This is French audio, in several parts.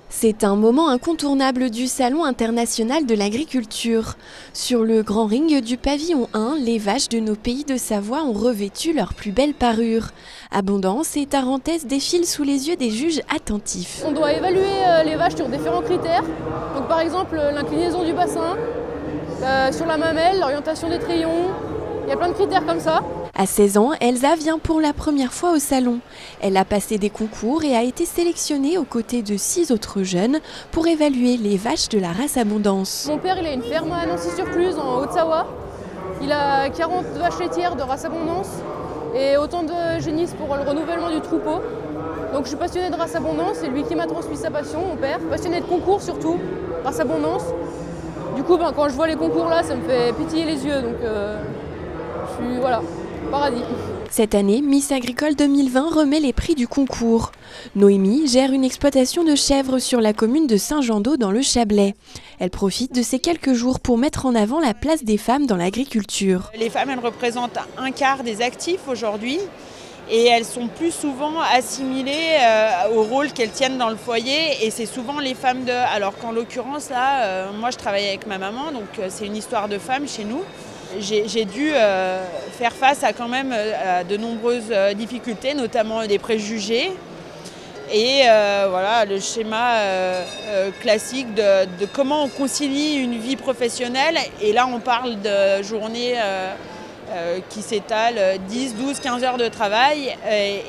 C'est un moment incontournable du Salon international de l'agriculture. Sur le grand ring du pavillon 1, les vaches de nos pays de Savoie ont revêtu leur plus belle parure. Abondance et Tarentaise défilent sous les yeux des juges attentifs. On doit évaluer les vaches sur différents critères. Donc par exemple l'inclinaison du bassin, sur la mamelle, l'orientation des trayons. Il y a plein de critères comme ça. À 16 ans, Elsa vient pour la première fois au salon. Elle a passé des concours et a été sélectionnée aux côtés de 6 autres jeunes pour évaluer les vaches de la race Abondance. Mon père, il a une ferme à Nancy-sur-Cluse en Haute-Savoie. Il a 40 vaches laitières de race Abondance et autant de génisses pour le renouvellement du troupeau. Donc je suis passionnée de race Abondance, c'est lui qui m'a transmis sa passion, mon père. Passionnée de concours surtout, race Abondance. Du coup, quand je vois les concours là, ça me fait pétiller les yeux. Donc je suis, voilà, paradis. Cette année, Miss Agricole 2020 remet les prix du concours. Noémie gère une exploitation de chèvres sur la commune de Saint-Jean-d'Eau dans le Chablais. Elle profite de ces quelques jours pour mettre en avant la place des femmes dans l'agriculture. Les femmes, elles représentent un quart des actifs aujourd'hui et elles sont plus souvent assimilées au rôle qu'elles tiennent dans le foyer et c'est souvent les femmes de... Alors qu'en l'occurrence là, moi je travaille avec ma maman, donc c'est une histoire de femmes chez nous. J'ai dû faire face à quand même à de nombreuses difficultés, notamment des préjugés. Et voilà, le schéma classique de comment on concilie une vie professionnelle. Et là, on parle de journées qui s'étalent 10, 12, 15 heures de travail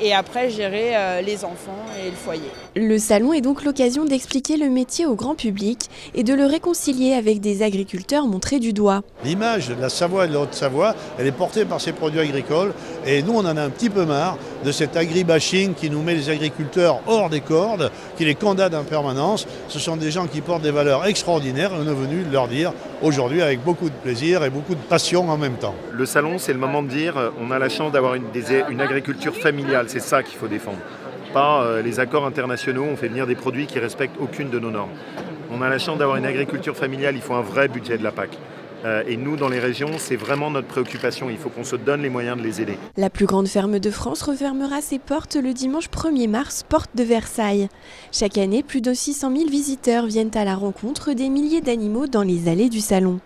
et après gérer les enfants et le foyer. Le salon est donc l'occasion d'expliquer le métier au grand public et de le réconcilier avec des agriculteurs montrés du doigt. L'image de la Savoie et de la Haute-Savoie, elle est portée par ces produits agricoles et nous on en a un petit peu marre de cet agribashing qui nous met les agriculteurs hors des cordes, qui les condamne en permanence. Ce sont des gens qui portent des valeurs extraordinaires et on est venu leur dire aujourd'hui avec beaucoup de plaisir et beaucoup de passion en même temps. Le salon, c'est le moment de dire on a la chance d'avoir une agriculture familiale, c'est ça qu'il faut défendre. Pas les accords internationaux, on fait venir des produits qui ne respectent aucune de nos normes. On a la chance d'avoir une agriculture familiale, il faut un vrai budget de la PAC. Et nous, dans les régions, c'est vraiment notre préoccupation. Il faut qu'on se donne les moyens de les aider. La plus grande ferme de France refermera ses portes le dimanche 1er mars, porte de Versailles. Chaque année, plus de 600 000 visiteurs viennent à la rencontre des milliers d'animaux dans les allées du salon.